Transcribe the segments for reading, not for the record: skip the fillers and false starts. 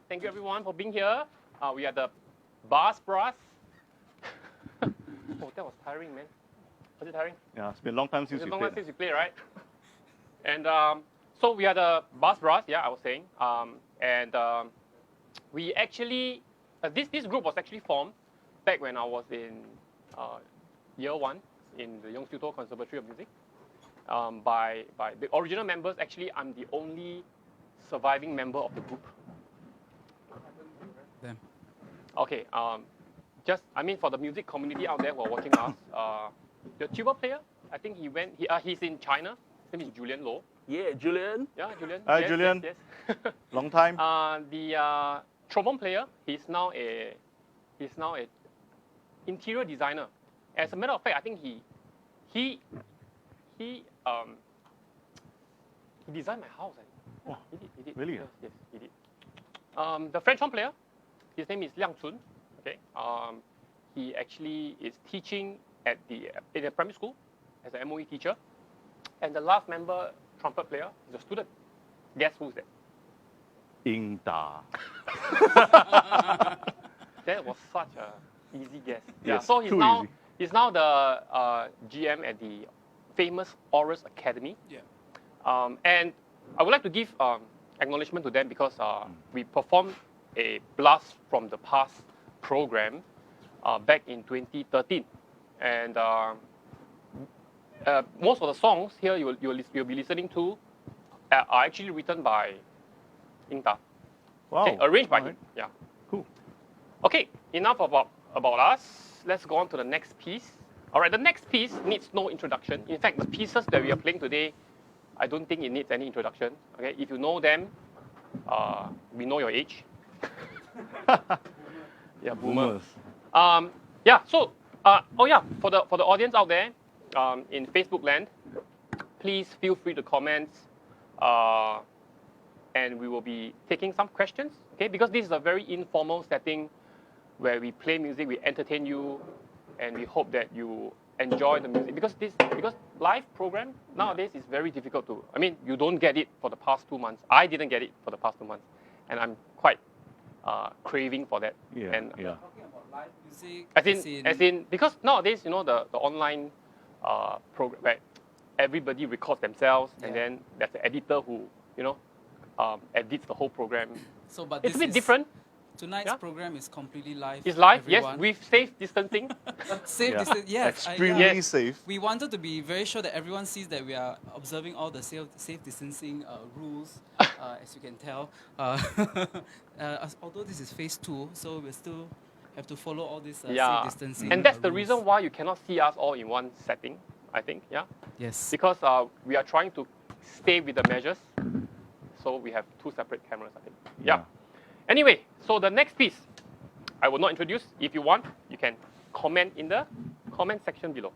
Thank you everyone for being here. We are the Bass Brass. Oh, that was tiring, man. Was it tiring? Yeah, it's been a long time since it's we a long played. time since we played, right? And so we are the Bass Brass, yeah, I was saying. We actually, this group was actually formed back when I was in year 1 in the Yonggsu Conservatory of Music. By the original members, actually, I'm the only surviving member of the group. Them. Okay, for the music community out there who are watching us, the tuba player, I think he's in China. His name is Julian Loh. Yeah, Julian. Yeah, Julian. Hi, yes, Julian. Yes. Long time. The trombone player, he's now a interior designer. As a matter of fact, I think he designed my house. I think. Wow. He did. Really? Yes, he did. The French horn player, his name is Liang Chun. Okay. He actually is teaching in a primary school as an MOE teacher. And the last member, trumpet player, is a student. Guess who's that? Ying Da. That was such a easy guess. Yes, so too easy. he's now the GM at the famous Horus Academy. Yeah. And I would like to give acknowledgement to them because we performed a blast from the past program back in 2013, and most of the songs here you'll be listening to are actually written by Ying Da. Wow. Okay, arranged by All him. Yeah. Cool. Okay, enough about us. Let's go on to the next piece. All right, the next piece needs no introduction. In fact, the pieces that we are playing today, I don't think it needs any introduction. Okay, if you know them, we know your age. Yeah, boomers. So for the audience out there in Facebook land, please feel free to comment, and we will be taking some questions. Okay, because this is a very informal setting where we play music, we entertain you, and we hope that you enjoy the music. Because live program nowadays is very difficult to. I mean, you don't get it for the past 2 months. I didn't get it for the past 2 months, and I'm quite craving for that. Yeah. And Yeah. Talking about live music, as in because nowadays, you know, the online program, right, everybody records themselves, and then there's an editor who, you know, edits the whole program. So, but It's this a bit is, different. Tonight's program is completely live. It's live, everyone. yes, with safe distancing. Safe Yeah. distance, yes. Extremely Yes. safe. We wanted to be very sure that everyone sees that we are observing all the safe distancing rules, as you can tell. Although this is phase 2, so we still have to follow all this safe distancing. And that's the rules. reason why you cannot see us all in one setting, I think, yeah? Yes. Because we are trying to stay with the measures, so we have 2 separate cameras, I think. Yeah. Anyway, so the next piece, I will not introduce. If you want, you can comment in the comment section below.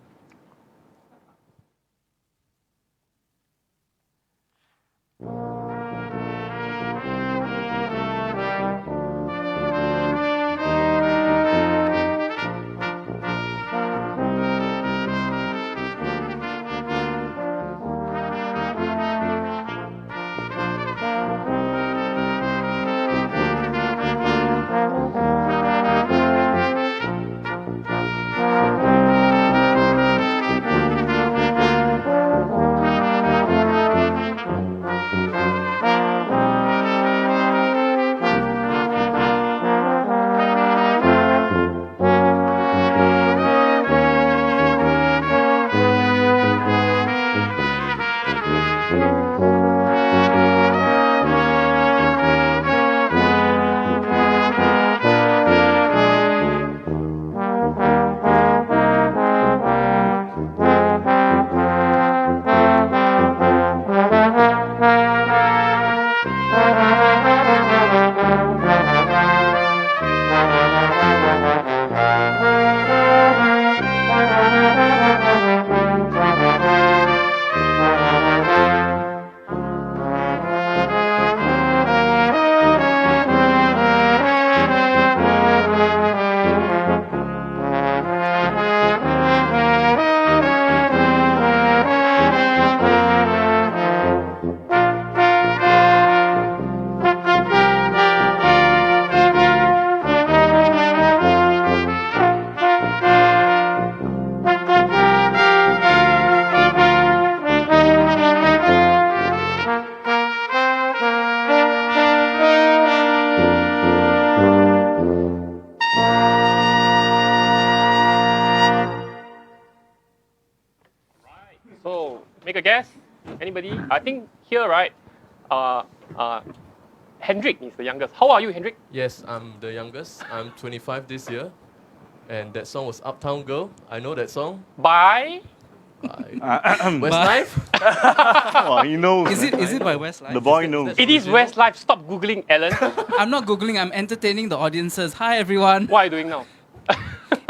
Anybody? I think here, right? Hendrik is the youngest. How are you, Hendrik? Yes, I'm the youngest. I'm 25 this year. And that song was Uptown Girl. I know that song. By? Westlife? Oh, he knows. Is it by Westlife? The boy knows. It is Westlife. Stop Googling, Alan. I'm not Googling, I'm entertaining the audiences. Hi, everyone. What are you doing now?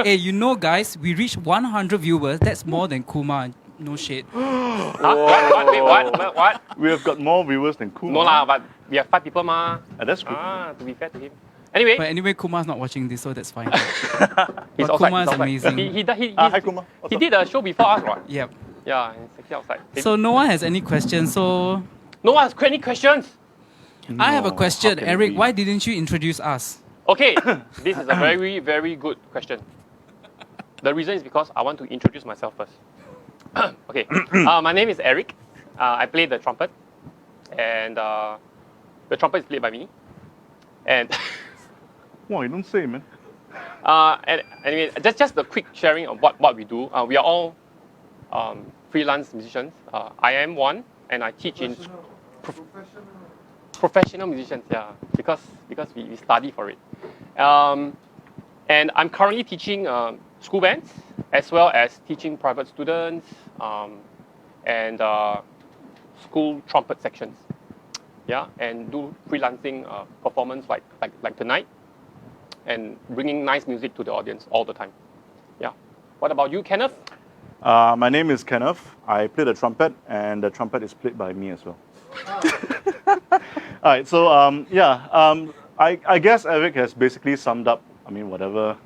Hey, you know, guys, we reached 100 viewers. That's more than Kuma. No shade. Huh? What? Wait, what? We have got more viewers than Kuma. No lah, but we have 5 people ma. That's true. To be fair to him. Anyway, But anyway, Kuma's not watching this, so that's fine. he's but outside. Kuma is he's outside. amazing. Hi, Kuma. What's He up? did a show before us, right? Yep. Yeah, he's actually outside. So no one has any questions. So No one has any questions? I have a No, question, how can it Eric. be? Why didn't you introduce us? Okay, this is a very, very good question. The reason is because I want to introduce myself first. Okay, my name is Eric. I play the trumpet, and the trumpet is played by me. And Wow, you don't say, man. and anyway, just a quick sharing of what we do. We are all freelance musicians. I am one, and I teach in professional musicians. Yeah, because we study for it. And I'm currently teaching school bands as well as teaching private students and school trumpet sections. Yeah, and do freelancing performance like tonight, and bringing nice music to the audience all the time. Yeah. What about you, Kenneth? My name is Kenneth. I play the trumpet, and the trumpet is played by me as well. All right, so I guess Eric has basically summed up, whatever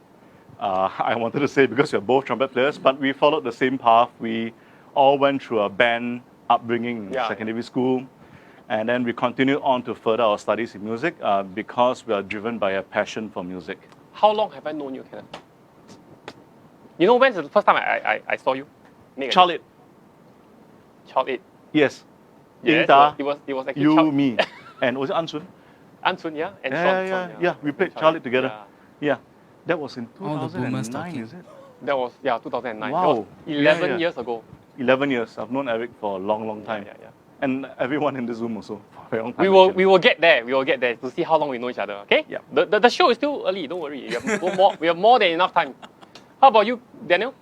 I wanted to say, because we're both trumpet players, but we followed the same path. We all went through a band upbringing in secondary school, and then we continued on to further our studies in music because we are driven by a passion for music. How long have I known you, Kenneth? You know when's the first time I saw you? Child 8. Child 8. Yes. Yes, Inta, it was actually you, Child. me, and was it Ansun? Ansun, yeah? And Yeah, Sean, yeah. We played Child Child 8 8, together. yeah. Yeah. That was in All the boomers 2009, talking. is it? That was, 2009. Wow. That was 11 Yeah. years ago. 11 years. I've known Eric for a long, long time. Yeah. And everyone in this room also for a very long time. We will get there. We will get there to see how long we know each other. Okay? Yeah. The show is still early. Don't worry. We have more than enough time. How about you, Daniel?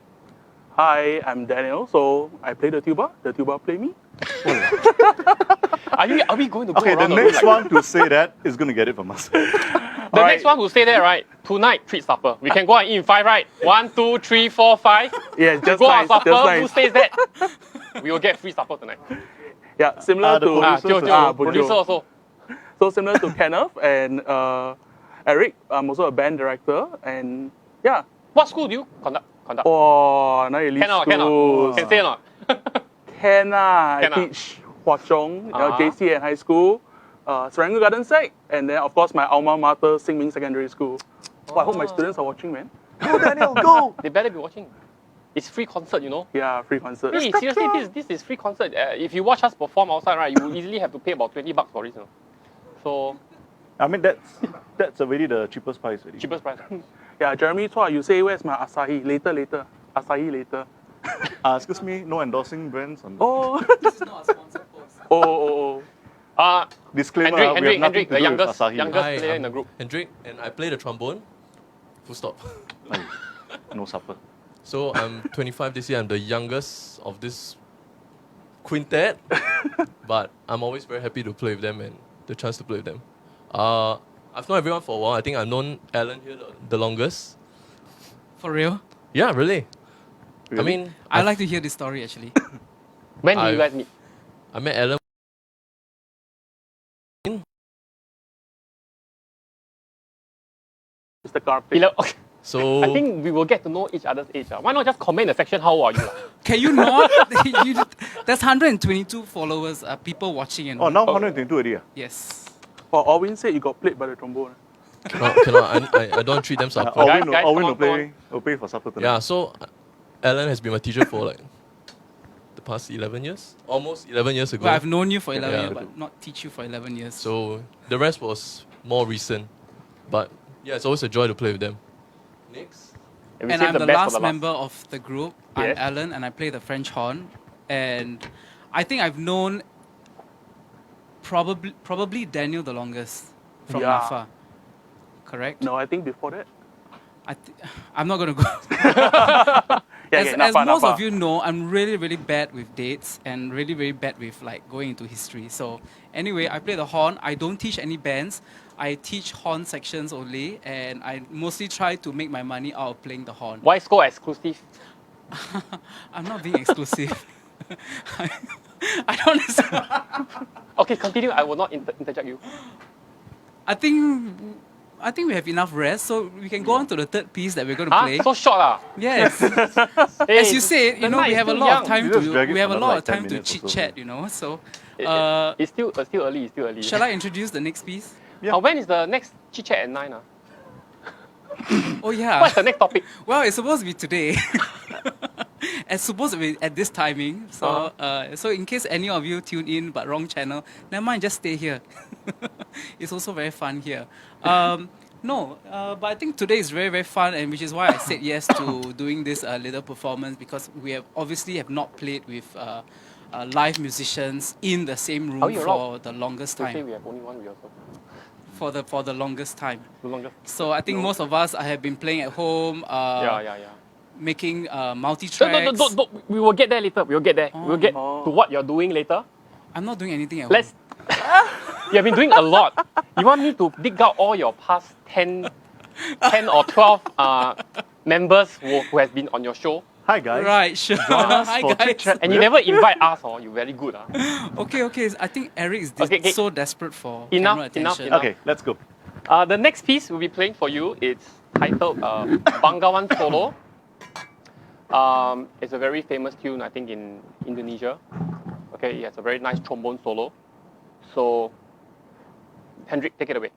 Hi, I'm Daniel. So I play the tuba. The tuba play me. Are we going to go Okay, the around next room one to say that is going to get it from us. The next one who say that, right? Tonight, treat supper. We can go and eat in 5, right? 1, 2, 3, 4, 5. Yeah, just Go nice. on supper. Just Who nice. says that? We will get free supper tonight. Yeah, similar the to producers Producer also. So similar to Kenneth and Eric. I'm also a band director, and yeah. What school do you conduct? Oh, now elite Can or schools. Can say or not? Can I Can ah. teach Hua Chong, Uh-huh. JC and high school, Serangoon Garden Sec, and then of course my alma mater, Xinmin Secondary School. Oh, I hope my students are watching, man. Go, Daniel, go! They better be watching. It's free concert, you know. Yeah, free concert. Hey, seriously, this is free concert. If you watch us perform outside, right, you will easily have to pay about $20 for it. You know? So That's already the cheapest price already. cheapest price. Yeah, Jeremy Chua, you say where's my Asahi? Later. Asahi later. Excuse me, no endorsing brands. Oh. This is not a sponsored post. oh. Disclaimer, we have nothing Hendrik, to the do with youngest Asahi. player in the I'm group. Hendrik, and I play the trombone. Full stop. No supper. So I'm 25 this year. I'm the youngest of this quintet, but I'm always very happy to play with them and the chance to play with them. I've known everyone for a while. I think I've known Alan here the longest. For real? Yeah, really. I Really? mean, I like to hear this story actually. When did you I've- guys meet? I met Alan. Mr. Karpik. Okay. So I think we will get to know each other's age. Why not just comment in the section, how old are you? Can you not? There's 122 followers, people watching and Oh, now 122 already. yes. Oh, Alwyn said you got played by the trombone. cannot. I don't treat them supper. Guys, Alwyn come will on. will pay for supper tonight. Yeah, so Alan has been my teacher for like the past 11 years, almost 11 years ago. Well, I've known you for 11 Yeah. years, but not teach you for 11 years. So the rest was more recent, but yeah, it's always a joy to play with them. Next. And we And save I'm the the best for last the member of the group. I'm Yes. Alan, and I play the French horn. And I think I've known probably Daniel the longest from Yeah. NAFA. Correct? No, I think before that. I'm not going to go. Yeah, as Nafa, most Nafa. of you know, I'm really, really bad with dates and really, really bad with like going into history. So anyway, I play the horn. I don't teach any bands. I teach horn sections only, and I mostly try to make my money out of playing the horn. Why score exclusive? I'm not being exclusive. I don't understand. Okay, continue. I will not interject you. I think we have enough rest, so we can go on to the third piece that we're going to Huh? play. So short ah? Yes. Hey, As you said, the you know, night we is have a still lot young. of time You just drag to it we have a for lot another, of time like, to 10 minutes or chit so. chat, you know. So, It's still early. It's still early. shall I introduce the next piece? Yeah. When is the next chit chat at 9? Oh yeah. What's the next topic? Well, it's supposed to be today. It's supposed to be at this timing. So, so in case any of you tune in but wrong channel, never mind, just stay here. It's also very fun here. But I think today is very, very fun, and which is why I said yes to doing this little performance, because we have obviously have not played with live musicians in the same Are room you for allowed the longest To say time. we have only one rehearsal. For the longest time. The longest. So I think most of us have been playing at home. Yeah. Making multi-tracks. Don't. We will get there later. We will get there. We will get to what you're doing later. I'm not doing anything at Let's. home. You have been doing a lot. You want me to dig out all your past 10 or 12 members who has been on your show? Hi guys. Right, sure. Join us Hi, for guys. Chit Chat. And you never invite us, oh, you very good. Okay. I think Eric is Okay. so desperate for Enough, camera attention. enough. Okay, let's go. The next piece we'll be playing for you is titled Banggawan Solo. It's a very famous tune, I think, in Indonesia. Okay, it has a very nice trombone solo. So, Hendrik, take it away.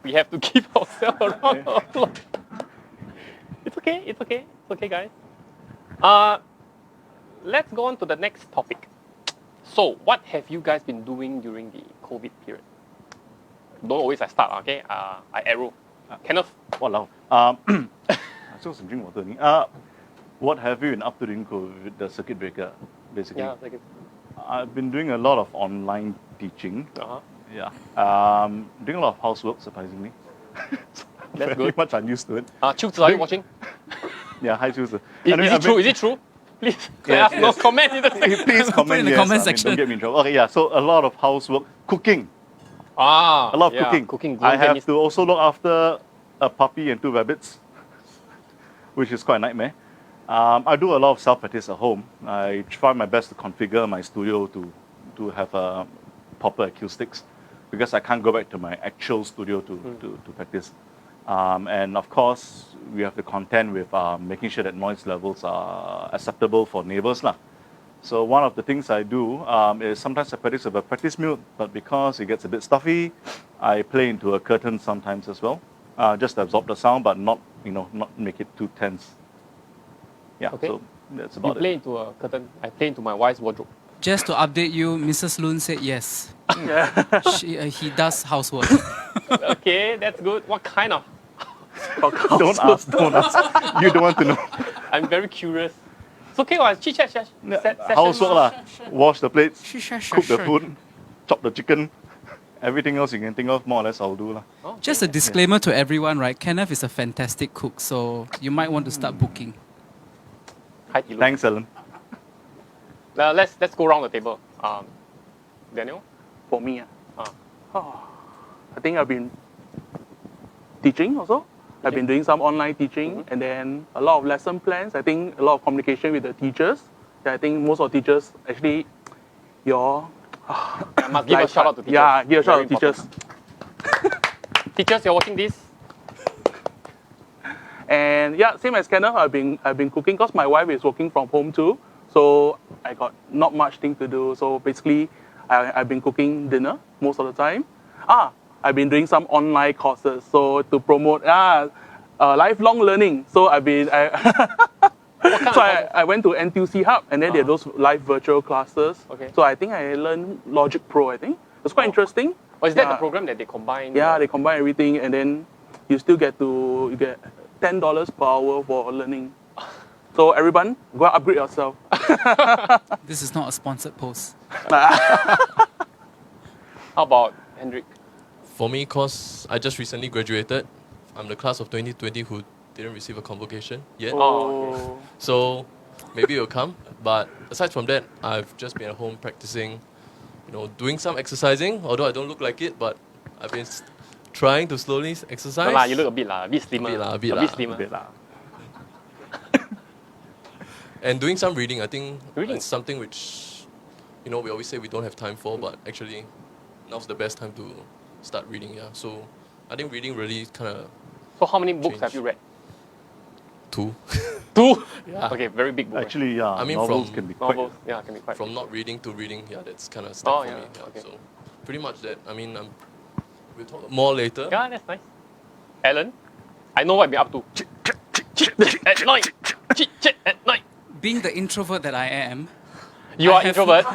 We have to keep ourselves around the applause. It's okay, guys. Let's go on to the next topic. So, what have you guys been doing during the COVID period? Don't always I start, okay? I arrow. Kenneth? Walao. I still some drink water. What have you been up to during COVID, the circuit breaker, basically? Yeah, like it. I've been doing a lot of online teaching. Uh-huh. Yeah. Doing a lot of housework, surprisingly. That's Very good. much unused to it. Chooks, are you watching? Yeah, hi, Susan. Is it true? Is it true? Please, Yes, let us know. yes. Comment in the section. Please comment in the yes. comment I mean, section. don't get me in trouble. Okay, yeah. So a lot of housework, cooking. A lot of cooking. Cooking. I have to also look after a puppy and 2 rabbits, which is quite a nightmare. I do a lot of self-practice at home. I try my best to configure my studio to have proper acoustics because I can't go back to my actual studio to practice. And of course, we have to contend with making sure that noise levels are acceptable for neighbors. So one of the things I do is sometimes I practice with a practice mute, but because it gets a bit stuffy, I play into a curtain sometimes as well. Just to absorb the sound, but not make it too tense. Yeah, Okay. so that's You about play it. into a curtain. I play into my wife's wardrobe. Just to update you, Mrs. Loon said yes. He does housework. Okay, that's good. What kind of? Don't ask. You don't want to know. I'm very curious. It's okay, chit chat session. Housework lah. Wash the plates, Sure. cook the food, chop the chicken. Everything else you can think of, more or less, I'll do lah. Oh, Just a disclaimer to everyone, right? Kenneth is a fantastic cook, so you might want to start booking. Hi, Tilu. Thanks, Ellen. Let's go around the table. Daniel? For me, Ah. I think I've been teaching also. I've been doing some online teaching and then a lot of lesson plans. I think a lot of communication with the teachers. Yeah, I think most of teachers actually, I must give a shout out to teachers. Yeah, give a shout out to Very teachers. Teachers, you're watching this? And yeah, same as Kenneth, I've been cooking because my wife is working from home too. So I got not much thing to do. So basically, I've been cooking dinner most of the time. I've been doing some online courses. So to promote lifelong learning. So I went to NTUC Hub and then there are those live virtual classes. Okay. So I think I learned Logic Pro, I think. It's quite interesting. Or is that the Yeah. program that they combine? Yeah, they combine everything and then you still get $10 per hour for learning. So everyone, go and upgrade yourself. This is not a sponsored post. How about Hendrik? For me, cause I just recently graduated, I'm the class of 2020 who didn't receive a convocation yet. Oh, okay. So maybe it'll come. But aside from that, I've just been at home practicing, doing some exercising. Although I don't look like it, but I've been trying to slowly exercise. No lah, you look a bit slimmer. A bit slimmer. A bit lah. And doing some reading. I think Reading? it's something which, we always say we don't have time for, but actually now's the best time to start reading. Yeah. So I think reading really kind of So how many books Change. have you read? 2. 2? Yeah. Okay, very big book. Actually, yeah, I mean, novels from can be quite... Novels, yeah, can be quite From big. not reading to reading, yeah, that's kind of step Oh, for yeah, me. Yeah. okay. So pretty much that. I mean, we'll talk more later. Yeah, that's nice. Alan, I know what I've been up to. Chit-chat at night. Chit-chat at night. Being the introvert that I am, You I are have- introvert.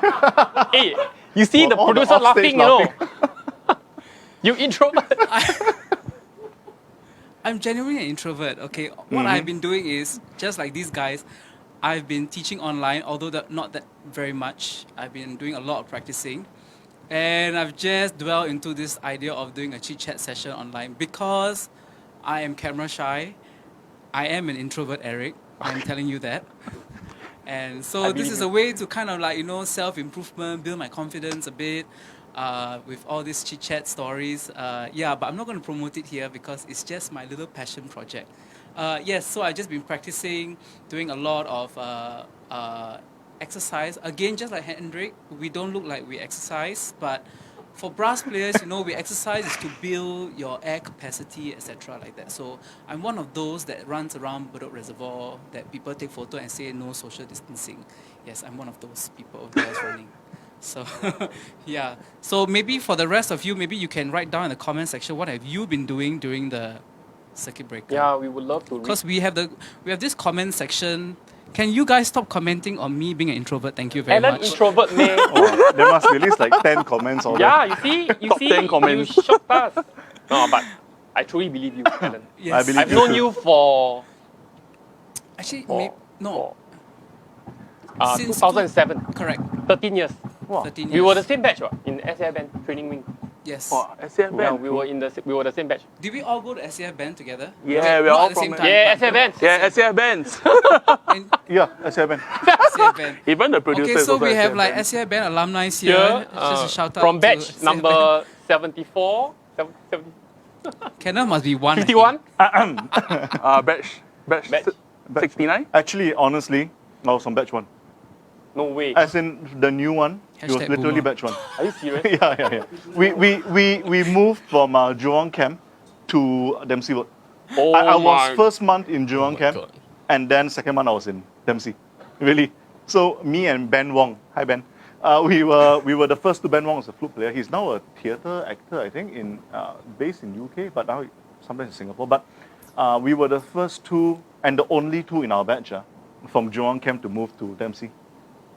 Hey, you see the all the producer offstage laughing, You introvert. I'm genuinely an introvert, okay? What I've been doing is, just like these guys, I've been teaching online, although not that very much. I've been doing a lot of practicing. And I've just dwelled into this idea of doing a chit-chat session online because I am camera shy. I am an introvert, Eric. I'm telling you that. And so this is a way to kind of self-improvement, build my confidence a bit. With all these chit-chat stories. But I'm not going to promote it here because it's just my little passion project. So I've just been practicing, doing a lot of exercise. Again, just like Hendrik, we don't look like we exercise, but for brass players, we exercise is to build your air capacity, etc. like that. So I'm one of those that runs around Bedok Reservoir that people take photo and say no social distancing. Yes, I'm one of those people that's running. So, yeah. So maybe for the rest of you, maybe you can write down in the comment section what have you been doing during the circuit breaker. Yeah, we would love to read. Because we have this comment section Can you guys stop commenting on me being an introvert? Thank you very Alan much. introvert me. Oh, there must be at least like 10 comments on Yeah, you see, Top 10 comments. you shocked us. No, but I truly believe you, Alan. Yes. I believe I've known you for, Actually, for, no. for Since 2007, Correct. 13 years. Wow. 13 years. We were the same batch in SAI band training wing. Yes. Oh, SCF Yeah, band. we were the same batch. Did we all go to SCF band together? Yeah, Okay, we're not all at the same from- time. Yeah, but- SAI bands. Yeah, SCF bands. And Yeah, SABN. SCF band. Even the producer Okay, is so also we have SCF like band. SCF band alumni here. Here, Just a shout out from to batch SCF number 74, 70, band. Kenneth must be one. I think. 51. Batch Batch. 69. Actually, honestly, I was on batch 1. No way. As in the new one, it was Hashtag literally boomer. batch 1. Are you serious? Yeah. We moved from Jurong camp to Dempsey Road. Oh I was my- first month in Jurong my camp, God. and then second month I was in Dempsey. Really. So me and Ben Wong, hi Ben, we were the first two. Ben Wong was a flute player. He's now a theatre actor, I think, based in UK, but now sometimes in Singapore. But we were the first two and the only two in our batch from Jurong camp to move to Dempsey.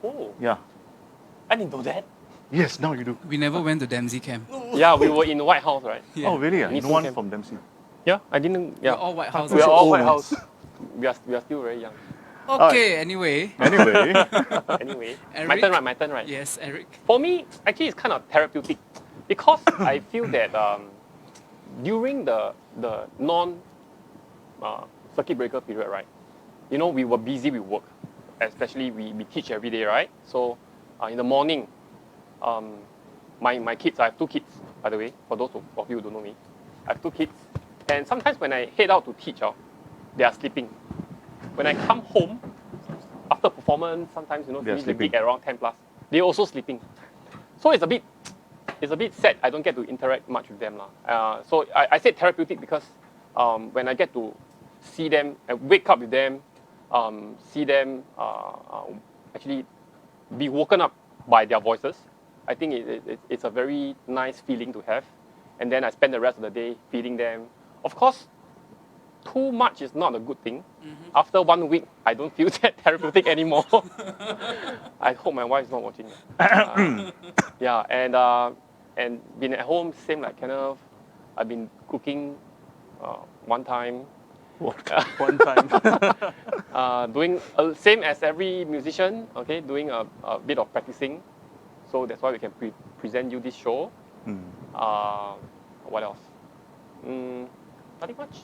Oh, Yeah. I didn't know that. Yes, now you do. We never went to Dempsey camp. Yeah, we were in the White House, right? Yeah. Oh really? Me No too, one camp. from Dempsey. Yeah, I didn't. We're Yeah, all White House. We are all Oh, White nice. House. we are still very young. Okay, anyway. Anyway, Anyway, my Eric? turn, right? My turn, right? Yes, Eric. For me, actually, it's kind of therapeutic because I feel that during the non circuit breaker period, right? You know, we were busy with work, especially we teach every day, right? So in the morning, my kids, I have 2 kids, by the way, for those of you who don't know me. I have 2 kids, and sometimes when I head out to teach, they are sleeping. When I come home, after performance, sometimes, you know, They are finish the sleeping. gig at around 10 plus, they're also sleeping. So it's a bit sad. I don't get to interact much with them. So I said therapeutic because when I get to see them, I wake up with them, see them actually be woken up by their voices, I think it's a very nice feeling to have. And then I spend the rest of the day feeding them. Of course, too much is not a good thing. After 1 week, I don't feel that therapeutic anymore. I hope my wife is not watching. Yeah, and being at home, same like Kenneth. I've been cooking one time. One time. Doing same as every musician, okay, doing a bit of practicing. So that's why we can present you this show. What else? Nothing much.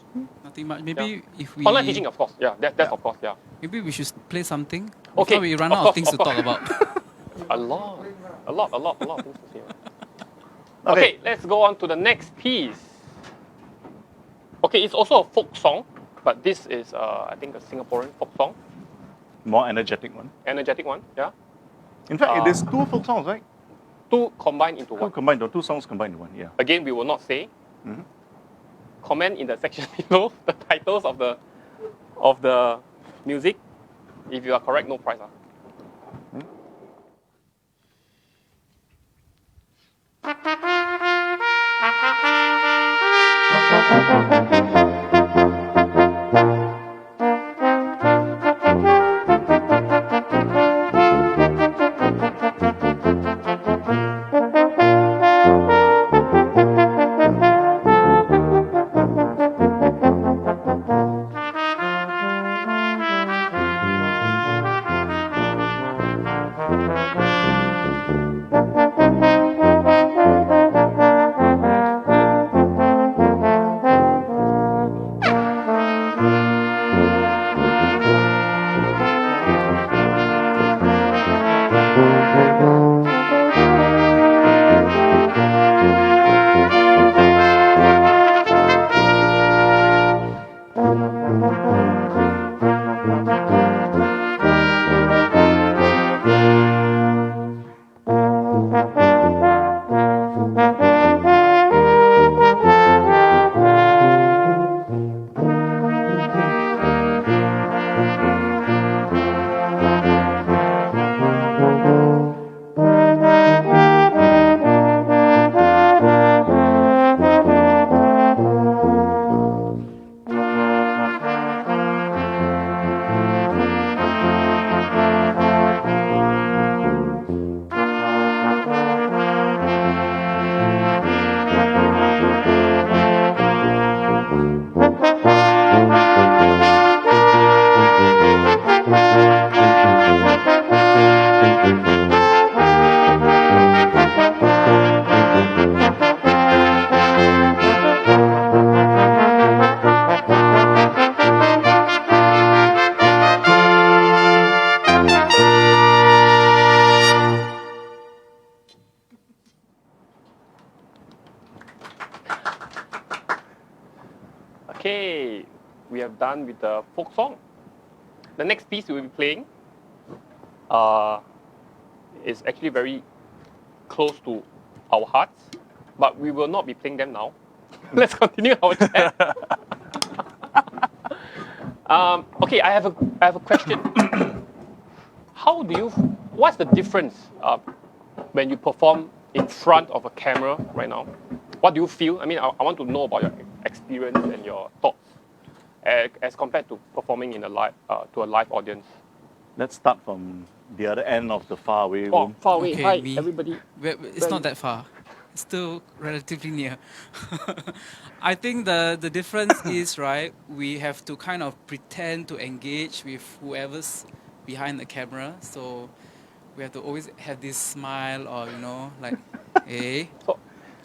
Nothing much. Maybe if we Online teaching, of course. Yeah, that's of course. Yeah. maybe we should play something. Okay, Before we run of out course, of things of to talk course. about. A lot of things to say. Okay, let's go on to the next piece. Okay, it's also a folk song, but this is I think a Singaporean folk song, more energetic one. energetic one. Yeah, In fact, it is 2 folk songs, right? 2 combined into 2 one. combined, or 2 songs combined in one. Yeah. Again, we will not say. Mhm. Comment in the section below the titles of the music. If you are correct, no prize. Okay, we have done with the folk song. The next piece we will be playing is actually very close to our hearts, but we will not be playing them now. Let's continue our chat. Okay, I have a question. What's the difference when you perform in front of a camera right now? What do you feel? I mean, I want to know about your experience and your thoughts as compared to performing in a live to a live audience. Let's start from the other end of the far away Oh, room. far away. Okay, Hi, me. everybody. It's not that far. It's still relatively near. I think the difference is, right, we have to kind of pretend to engage with whoever's behind the camera. So we have to always have this smile or, like, hey, So,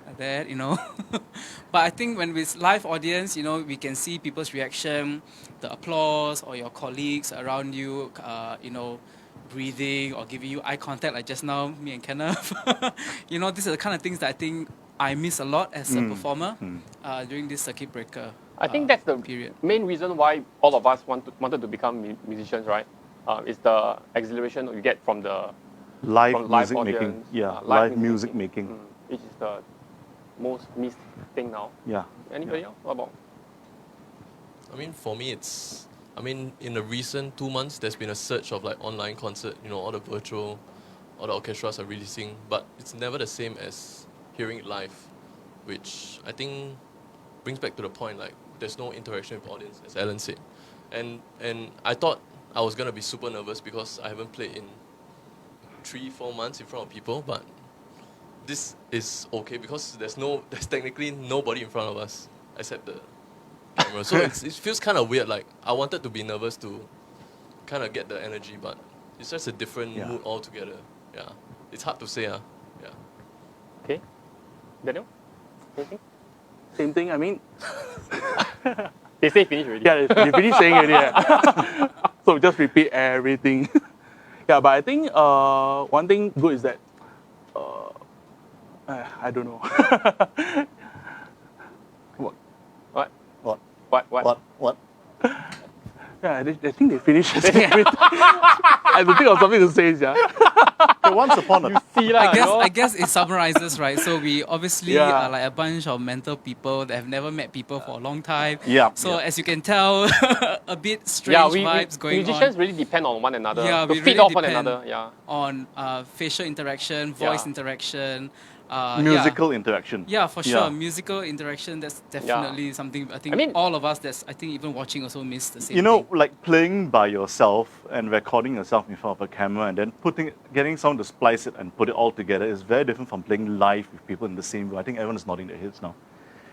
like that, But I think when with live audience, we can see people's reaction, the applause, or your colleagues around you, breathing or giving you eye contact, like just now, me and Kenneth. These are the kind of things that I think I miss a lot as a performer during this circuit breaker. I think that's the period. main reason why all of us wanted to become musicians, right? Is the exhilaration you get from the Live from live music audience, making. Yeah, live music making. which is the most missed thing now. Yeah. Anybody else? What about? I mean, for me, in the recent 2 months, there's been a surge of like online concert, all the virtual, all the orchestras are releasing, but it's never the same as hearing it live, which I think brings back to the point, like, there's no interaction with the audience, as Alan said. And I thought I was going to be super nervous because I haven't played in 3-4 months in front of people, but this is okay because there's technically nobody in front of us except the camera. So it feels kind of weird. Like, I wanted to be nervous to kind of get the energy, but it's just a different mood altogether. Yeah, it's hard to say. Yeah. Okay, Daniel. Anything? Same thing. I mean, They say finish already. yeah, they finished saying already. Yeah. So just repeat everything. Yeah, but I think one thing good is that I don't know. What? What? Yeah, I think they finished saying everything. I had to think of something to say, yeah. Okay, once upon a See lah, I guess it summarizes, right? So we obviously Yeah. are like a bunch of mental people that have never met people for a long time. Yeah. So Yeah. as you can tell, a bit strange vibes going musicians on really depend on one another. Yeah, to we feed really off one depend. another. Yeah. on facial interaction, voice Yeah. interaction. musical interaction. Yeah, for sure. Yeah. Musical interaction, that's definitely something I think I mean- all of us I think even watching also miss the same You know, thing. like playing by yourself and recording yourself in front of a camera and then getting someone to splice it and put it all together is very different from playing live with people in the same room. I think everyone is nodding their heads now.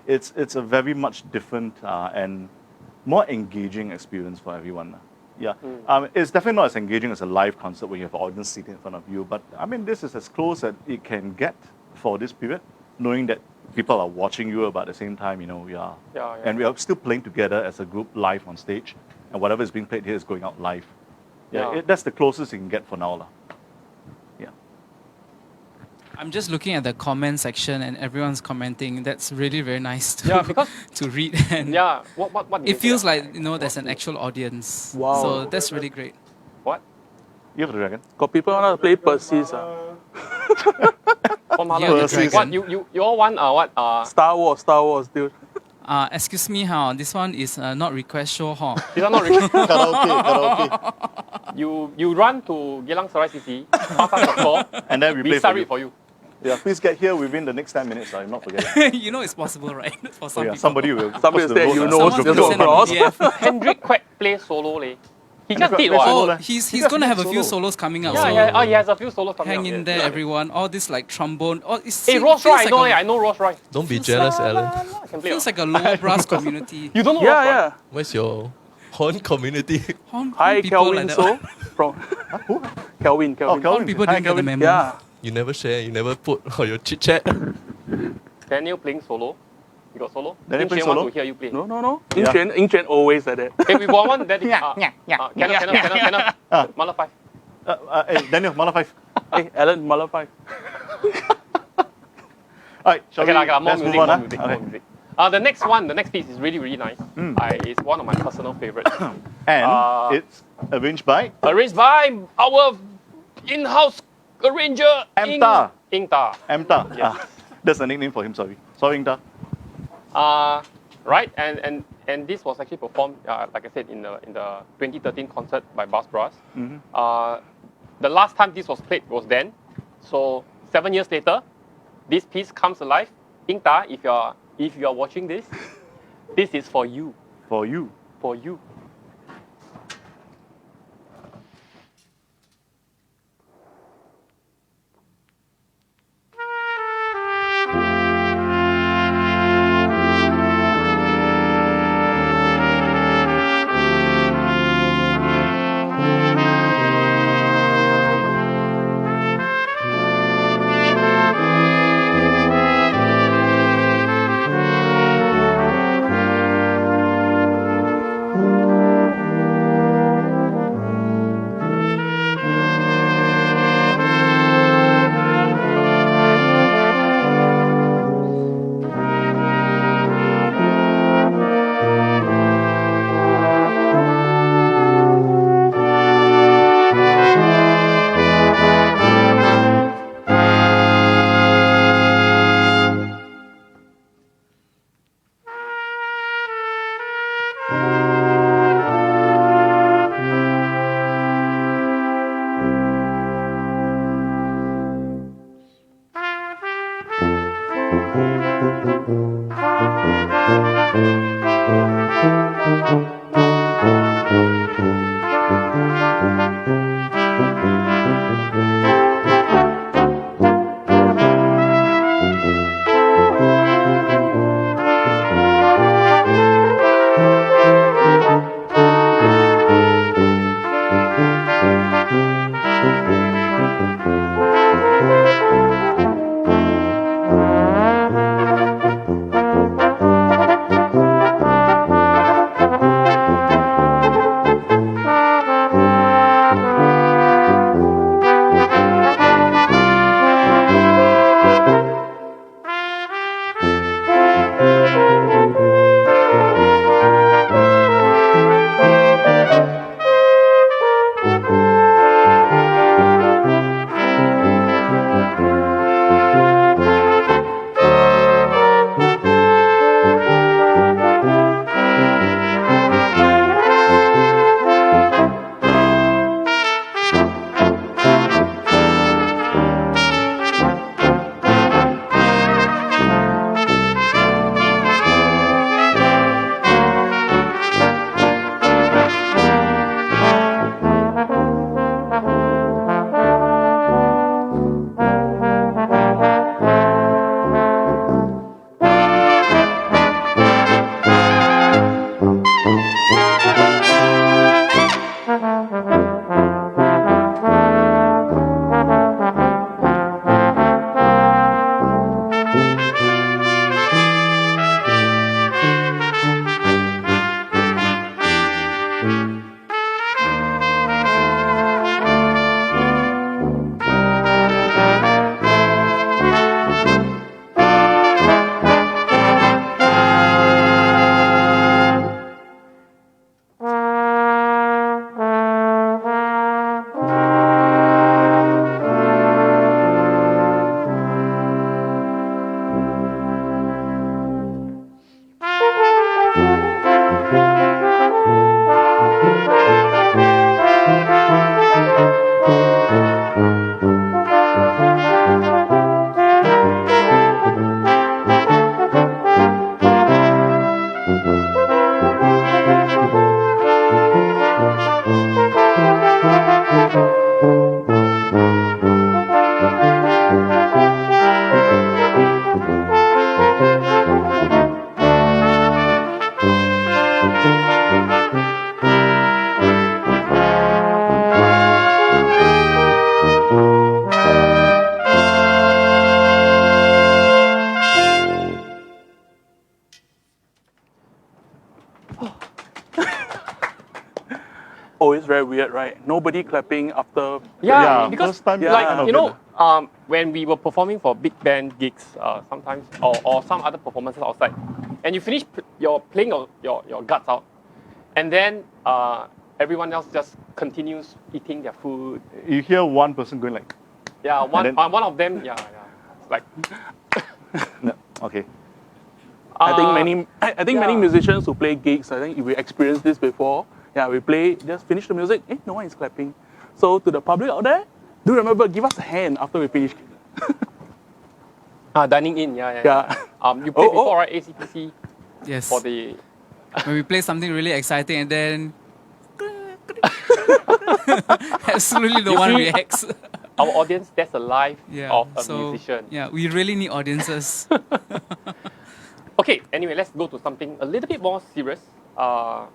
It's a very much different and more engaging experience for everyone. Yeah, it's definitely not as engaging as a live concert where you have an audience sitting in front of you. But I mean, this is as close as it can get for this period, knowing that people are watching you, but at the same time, and we are still playing together as a group live on stage, and whatever is being played here is going out live. Yeah. That's the closest you can get for now, lah. Yeah. I'm just looking at the comment section and everyone's commenting. That's really very nice to, Yeah, because- to read. And Yeah. What? Did it they say? feels like, there's an actual audience. Wow. So that's really great. What? You have the dragon. Got people want to play Persis. What Yeah, the Persis. dragon. What you all want? Star Wars, dude. Excuse me, this one is not request show, These are not really. Karaoke. You run to Geylang Serai CC, pass us the score, And then we play start for you. it for you. Yeah, please get here within the next 10 minutes. I'm not forgetting. It's possible, right? For some Oh, yeah, people. somebody will. Somebody post will say, the you vote, know, ah. Someone's just gonna go send a across. PDF. Hendrik Quack play solo leh. He just did play what? solo Oh, leh. he's He just gonna have a played few solo. solos coming up. Yeah, so yeah. Oh, he has a few solos coming hang up. in there, everyone. All this like trombone. Oh, Hey, Ross Roy, I know Ross Roy. Don't be jealous, Alan. I can play. Feels like a lower brass community. You don't know Ross Roy? Yeah. Where's your horn community? Horn Hi, people Kelvin. like that. So from Kelvin. Oh, Kelvin. People Hi, didn't get the Kelvin. memo. Yeah. You never share, you never put on your chit chat. Daniel playing solo. You got solo? Daniel playing Ying Xuan want solo? to hear you play. No. Yeah. Ying Quan always like that. Okay, we got one. That is, Kenneth. Mala 5. Hey, Daniel, Mala 5. Hey, Alan, Malafai. Alright, shall Okay, we? more Let's music, move on. more ah? music, Okay. more music. The next piece is really nice. It's one of my personal favorites. And it's arranged by Arranged by our in-house arranger, Amta. Ingta. Amta. Yes. That's a nickname for him, sorry. Sorry, Ingta. Right, and this was actually performed, like I said, in the 2013 concert by Bass Brass. The last time this was played was then. So 7 years later, this piece comes alive. Ingta, if you are watching this, this is for you. For you. For you. Oh, it's very weird, right? Nobody clapping after. Yeah, Yeah, because first time Yeah. kind of you know, it. when we were performing for big band gigs, sometimes or some other performances outside, and you finish your playing your guts out, and then everyone else just continues eating their food. You hear one person going like, Yeah, then- one of them, yeah. It's like, no, okay. I think many yeah. musicians who play gigs, I think if we experienced this before, yeah, we play, just finish the music, no one is clapping. So to the public out there, do remember, give us a hand after we finish. Dining in, yeah. Yeah. You played Oh, before, right? ACPC Yes. for the. When we play something really exciting and then absolutely no You one see? reacts. Our audience, that's the life Yeah. of a so musician. yeah, we really need audiences. Okay, anyway, let's go to something a little bit more serious. I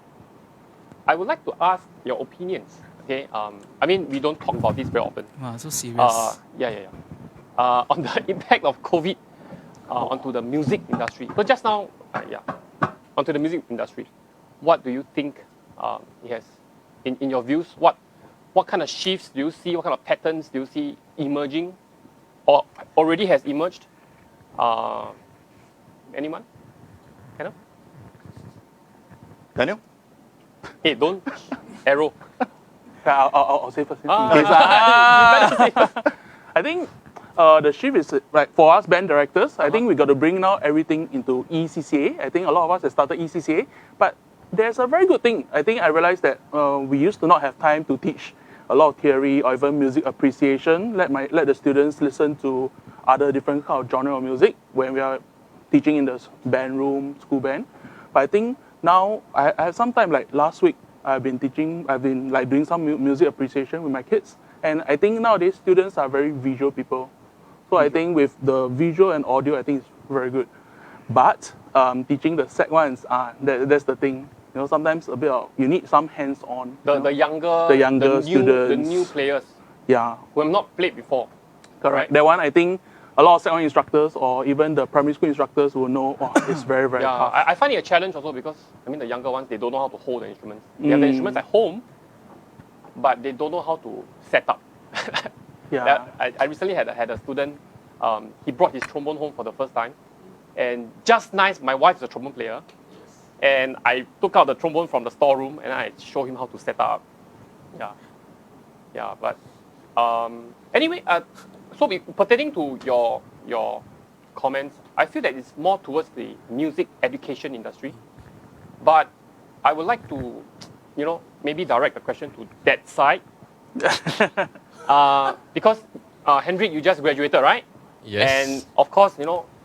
would like to ask your opinions. Okay, I mean, we don't talk about this very often. Wow, so serious. On the impact of COVID onto the music industry. So just now, onto the music industry. What do you think it has, in your views, what kind of shifts do you see, what kind of patterns do you see emerging or already has emerged? Anyone? Kind of? Daniel? Hey, don't arrow. Yeah, I'll say first. You In case, better say first. I think the shift is like for us band directors. I think we got to bring now everything into ECCA. I think a lot of us have started ECCA, but there's a very good thing. I think I realized that we used to not have time to teach a lot of theory or even music appreciation. Let the students listen to other different kind of genre of music when we are teaching in the band room, school band. But I think now I have some time, like last week, I've been like doing some music appreciation with my kids. And I think nowadays students are very visual people. So I think with the visual and audio, I think it's very good. But teaching the sec ones, that's the thing. You know, sometimes a bit of, you need some hands-on. The younger the students. new players Yeah, who have not played before. correct. Right. That one, I think a lot of sec one instructors or even the primary school instructors will know, it's very, very Yeah, tough. I find it a challenge also because I mean the younger ones, they don't know how to hold the instruments. They have the instruments at home, but they don't know how to set up. Yeah. I recently had a student. He brought his trombone home for the first time, and just nice. My wife is a trombone player, and I took out the trombone from the storeroom and I showed him how to set up. Yeah. But anyway, so pertaining to your comments, I feel that it's more towards the music education industry. But I would like to, maybe direct the question to that side. Because Hendrik, you just graduated, right? Yes. And of course,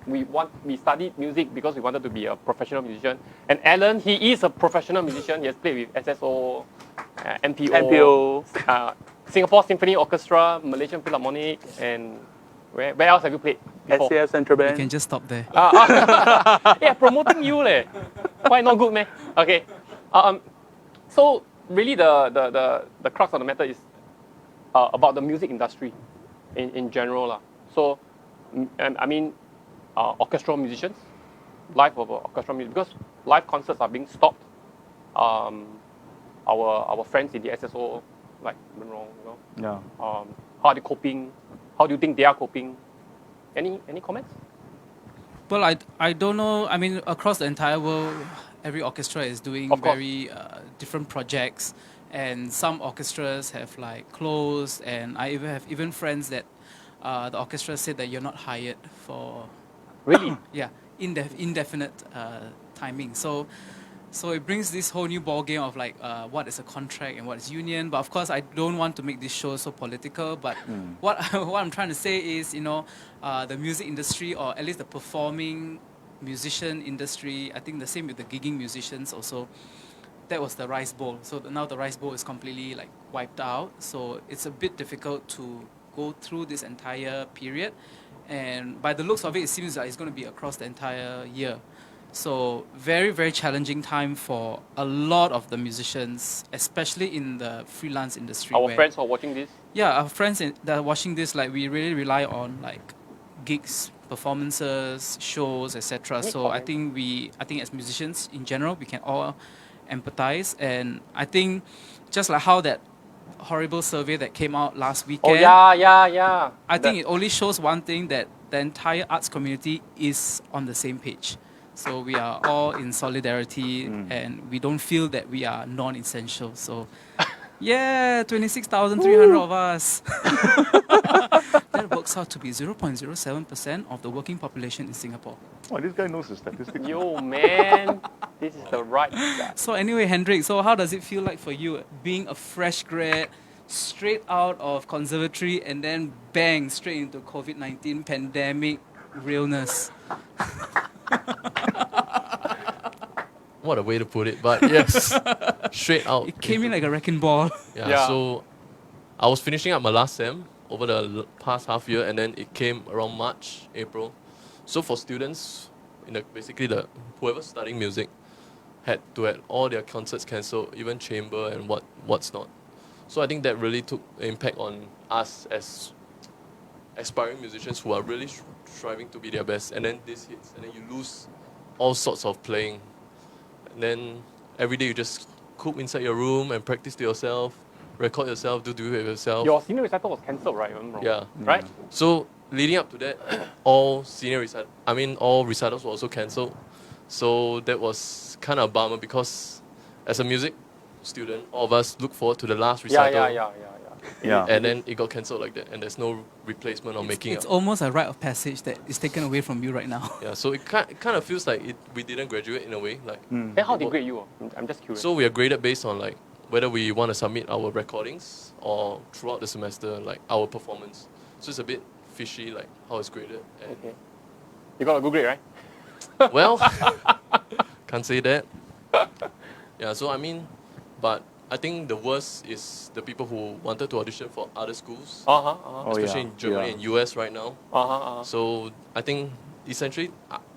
we studied music because we wanted to be a professional musician. And Alan, he is a professional musician. He has played with SSO, MPO, Singapore Symphony Orchestra, Malaysian Philharmonic, and where else have you played before? SCF Central You Band. can just stop there. Yeah, promoting you leh. Why not good, man? Okay. So really the crux of the matter is about the music industry in general lah. So I mean orchestral musicians, live of orchestral music, because live concerts are being stopped. Our friends in the SSO, like Monroe, Yeah. how are they coping? How do you think they are coping? Any comments? Well, I don't know. I mean, across the entire world, every orchestra is doing Of course. very different projects, and some orchestras have like closed, and I have even friends that the orchestra said that you're not hired for Really? indefinite timing. So it brings this whole new ball game of like what is a contract and what is union. But of course, I don't want to make this show so political. But what I'm trying to say is, the music industry, or at least the performing musician industry, I think the same with the gigging musicians also. That was the rice bowl. So now the rice bowl is completely like wiped out. So it's a bit difficult to go through this entire period. And by the looks of it, it seems like it's going to be across the entire year. So very, very challenging time for a lot of the musicians, especially in the freelance industry. Our friends who are watching this? Yeah, our friends that are watching this, like we really rely on like gigs, performances, shows, etc. So I think as musicians in general, we can all empathize. And I think just like how that horrible survey that came out last weekend. Oh yeah. I think it only shows one thing, that the entire arts community is on the same page. So we are all in solidarity, and we don't feel that we are non-essential. So, yeah, 26,300 of us. That works out to be 0.07% of the working population in Singapore. Oh, this guy knows the statistics. Yo, man, this is the right guy. So anyway, Hendrik, so how does it feel like for you being a fresh grad, straight out of conservatory, and then bang, straight into COVID-19 pandemic realness? What a way to put it, but yes, straight out. It came in like a wrecking ball. Yeah. So I was finishing up my last sem over the past half year, and then it came around March, April. So for students, basically whoever's studying music had to have all their concerts cancelled, even chamber and what's not. So I think that really took an impact on us as aspiring musicians who are really striving to be their best. And then this hits, and then you lose all sorts of playing. And then every day you just coop inside your room and practice to yourself, record yourself, do it yourself. Your senior recital was cancelled, right? If I'm wrong. Yeah. Right? So leading up to that, all recitals were also cancelled. So that was kind of a bummer because as a music student, all of us look forward to the last recital. Yeah. And then it got cancelled like that, and there's no replacement or making It's up. almost a rite of passage that is taken away from you right now. Yeah, so it kind of feels like we didn't graduate in a way. Like, Then how they grade you? I'm just curious. so we are graded based on like whether we want to submit our recordings or throughout the semester, like our performance. So it's a bit fishy, like how it's graded. And Okay. You got a good grade, right? well, can't say that. Yeah, so I mean, but I think the worst is the people who wanted to audition for other schools, especially in Germany and US right now. So I think essentially,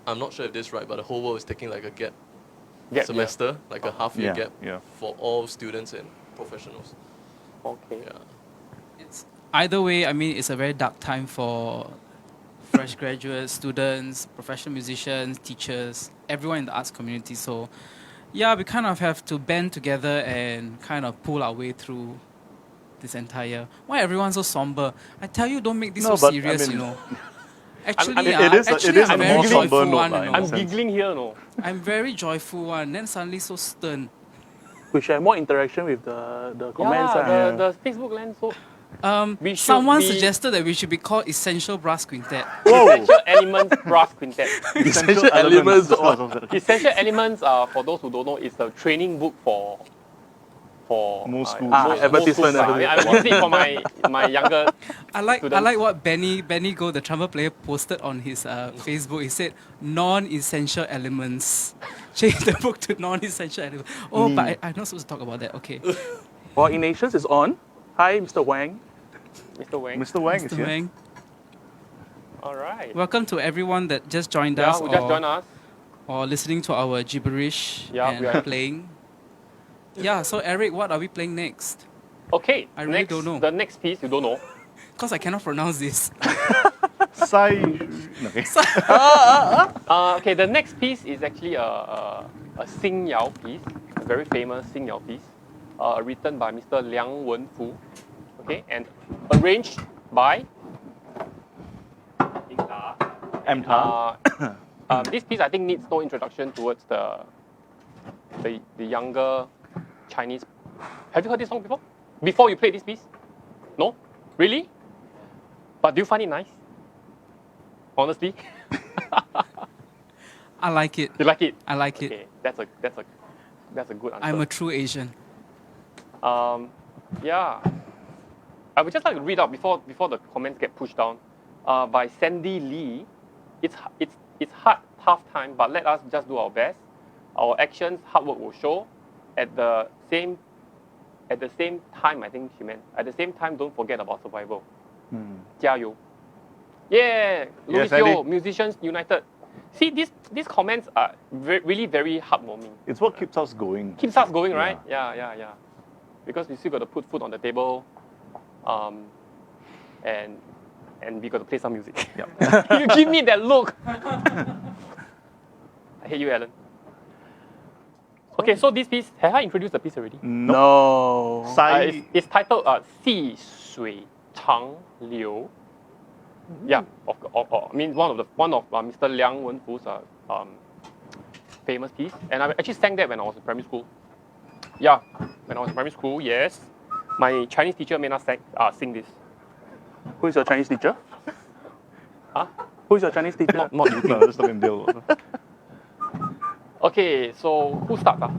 I'm not sure if this is right, but the whole world is taking like a gap semester, like a half year gap for all students and professionals. Okay. Yeah. It's either way, I mean, it's a very dark time for fresh graduates, students, professional musicians, teachers, everyone in the arts community. So, yeah, we kind of have to band together and kind of pull our way through this entire. Why everyone's so somber? I tell you, don't make this so serious, you know. Actually, it is a I'm more very somber joyful note, one, like, you in know. a I'm sense. giggling here, no? I'm very joyful one. Then suddenly so stern. We should have more interaction with the comments. The Facebook lens. So we should Someone be- suggested that we should be called Essential Brass Quintet. Essential Elements Brass Quintet. Essential elements. Essential Elements, for those who don't know, is a training book for Most schools. advertisement. I use it for my younger. I like students. what Benny Go, the trumpet player, posted on his Facebook. He said non-essential elements. Change the book to non-essential elements. Oh, but I'm not supposed to talk about that. Okay. Well, Ignatius is on. Hi, Mr. Wang. Mr. Wang. Mr. Wang is Mr. here. Wang. All right. Welcome to everyone that just joined Yeah, us, who just joined us. or listening to our gibberish Yeah, we are- and playing. Yeah, so Eric, what are we playing next? Okay. I really next, don't know. The next piece you don't know. Because I cannot pronounce this. Okay. Okay, the next piece is actually a Sing Yao piece, a very famous Sing Yao piece, written by Mr. Liang Wenfu, okay, and arranged by MTA. this piece I think needs no introduction towards the younger Chinese. Have you heard this song before? Before you played this piece? No? Really? But do you find it nice? Honestly? I like it. You like it? I like it. Okay, that's a good answer. I'm a true Asian. Yeah. I would just like to read out before the comments get pushed down. By Sandy Lee. It's hard, tough time, but let us just do our best. Our actions, hard work will show. At the same time, I think she meant. At the same time, don't forget about survival. 加油. Yeah, Louis Sandy. Yo, Musicians United. See, these comments are really very heartwarming. It's what keeps us going. Keeps us going, right? Yeah. Because we still got to put food on the table, and we got to play some music. Yep. You give me that look. I hate you, Alan. Okay, so this piece, have I introduced the piece already? No. It's titled 细水长流. Yeah, I mean one of Mr. Liang Wenfu's famous piece. And I actually sang that when I was in primary school. Yeah, when I was in primary school, yes. My Chinese teacher made us sing this. Who is your Chinese teacher? Huh? Who is your Chinese teacher? Not you. No, that's not in deal. Okay, so who starts?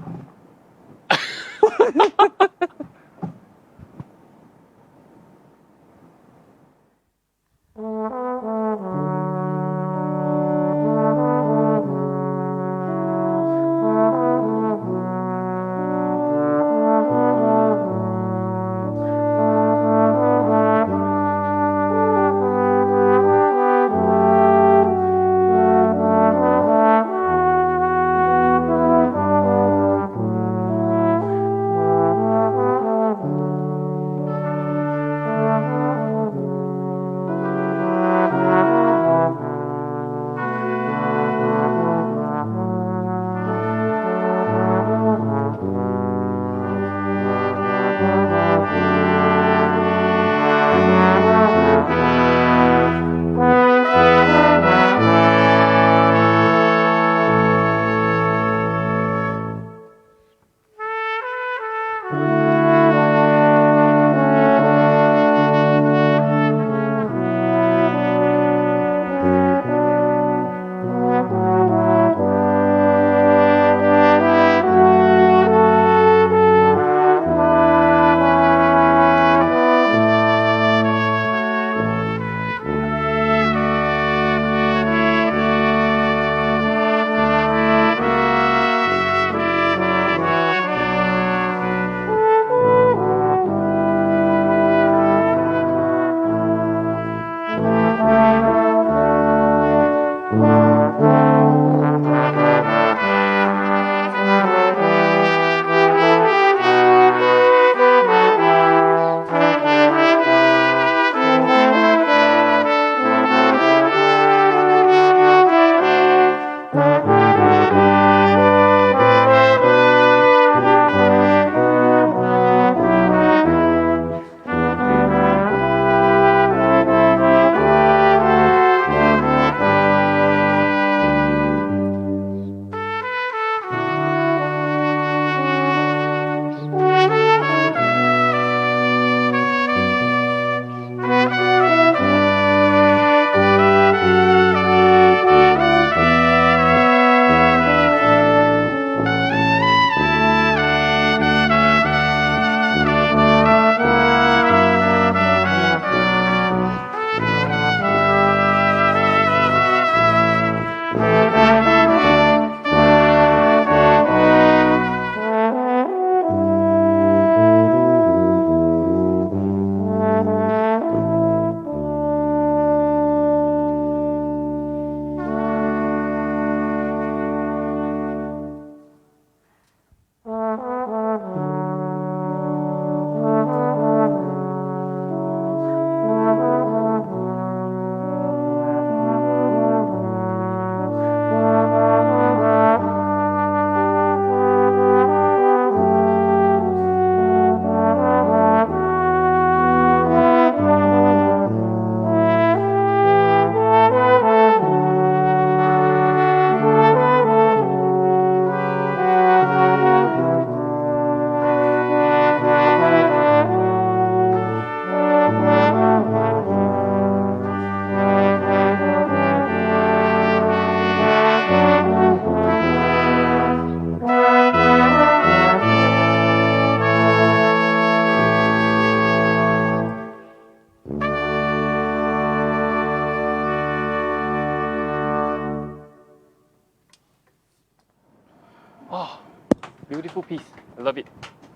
Beautiful piece. I love it.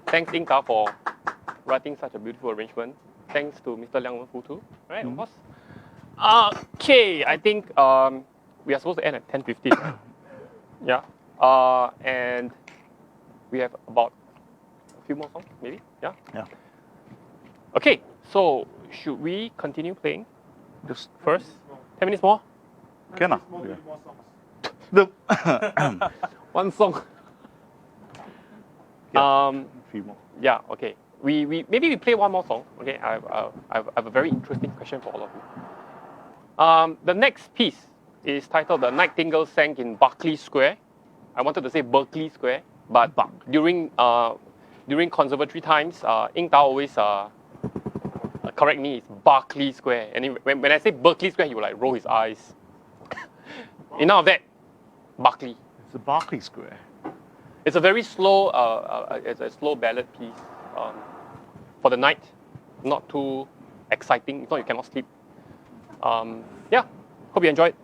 Thanks, Inka, for writing such a beautiful arrangement. Thanks to Mr. Liang Wenfu too. Right, of course. Okay, I think we are supposed to end at 10:15. Right? Yeah. And we have about a few more songs, maybe. Yeah. Yeah. Okay, so should we continue playing Just first? 10 minutes more? can ah. The One song. Yeah. 3 more. Yeah, okay. We maybe we play one more song. Okay, I have a very interesting question for all of you. The next piece is titled "The Nightingale Sang in Berkeley Square." I wanted to say Berkeley Square, but during conservatory times, Ing Tao always correct me. It's Barclay Square, and when I say Berkeley Square, he will like roll his eyes. Enough of that. Barclay. It's a Barclay Square. It's a very slow, it's a slow ballad piece for the night. Not too exciting. If not, you cannot sleep. Yeah, hope you enjoyed.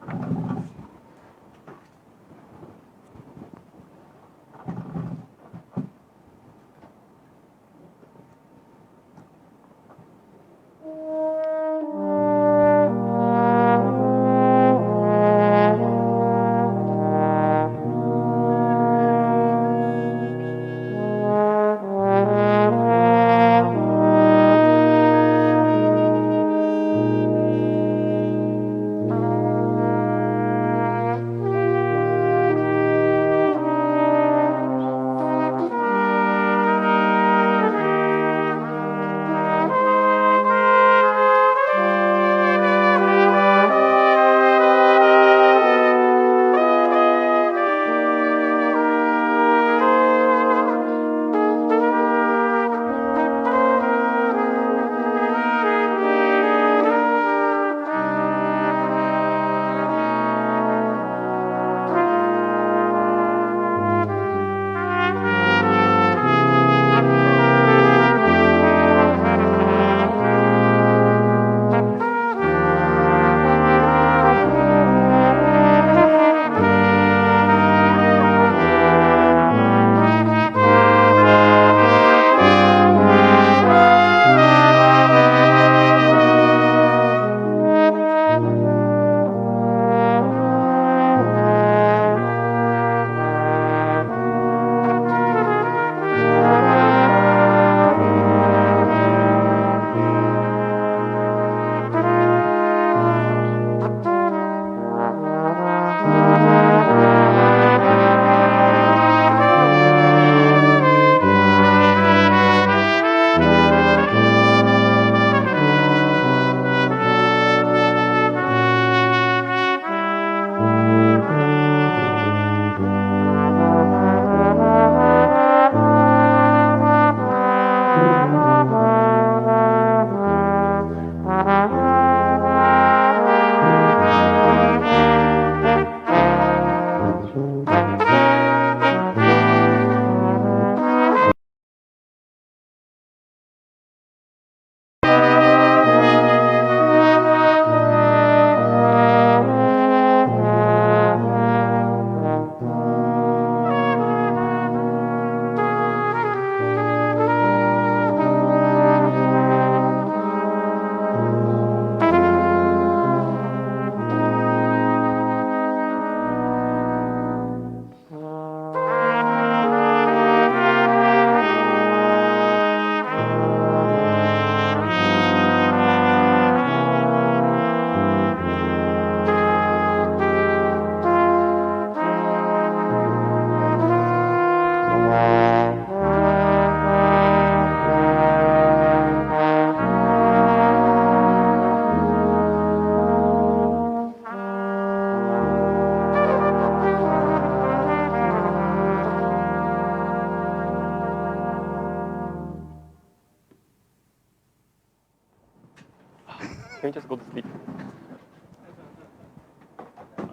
Can we just go to sleep?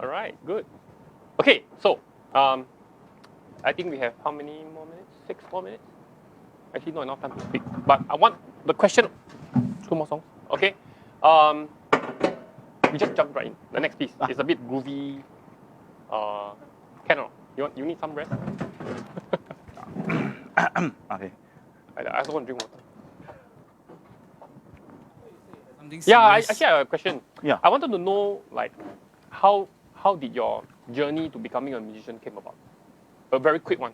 All right, good. Okay, so I think we have how many more minutes? 6 more minutes? Actually, not enough time to speak. But I want the question. 2 more songs. Okay. We just jump right in. The next piece is a bit groovy. Can or not? You need some rest? Okay. I also want to drink water. Something Yeah, serious. actually I have a question. Yeah. I wanted to know like how did your journey to becoming a musician came about? A very quick one.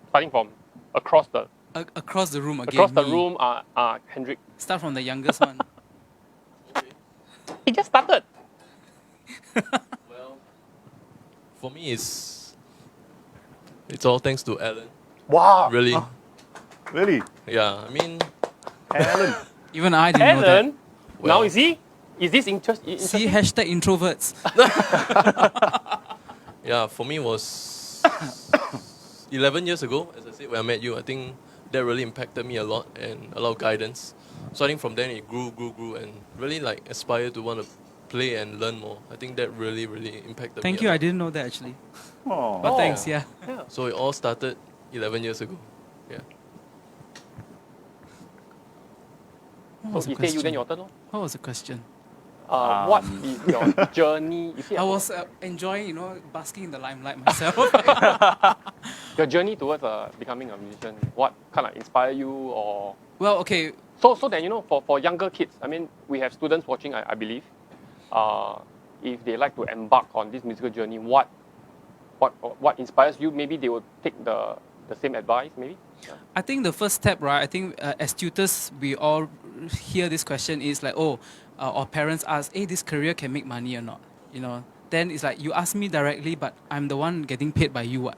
Starting from across the Across the room again. me. room, Hendrik. Start from the youngest one. He just started. Well, for me, it's all thanks to Alan. Wow. Really, Really? yeah. I mean, Alan. Even I didn't know that. Alan, now is this interesting? See, hashtag introverts. yeah. For me, was 11 years ago, as I said, when I met you, I think that really impacted me a lot and a lot of guidance. So I think from then it grew, and really like aspired to want to play and learn more. I think that really, really impacted Thank me you. a I lot. didn't know that actually. Oh. But thanks. Yeah. So it all started 11 years ago. Yeah. What So was the you say you, then question? your turn. What was the question? What is your journey? You see, I was enjoying, basking in the limelight myself. your journey towards becoming a musician. What kind of inspire you, or Well, okay. so that for younger kids. I mean, we have students watching. I believe, if they like to embark on this musical journey, what inspires you? Maybe they will take the same advice. Maybe. I think the first step, right? I think as tutors, we all hear this question is like, or parents ask, hey, this career can make money or not? Then it's like, you ask me directly, but I'm the one getting paid by you.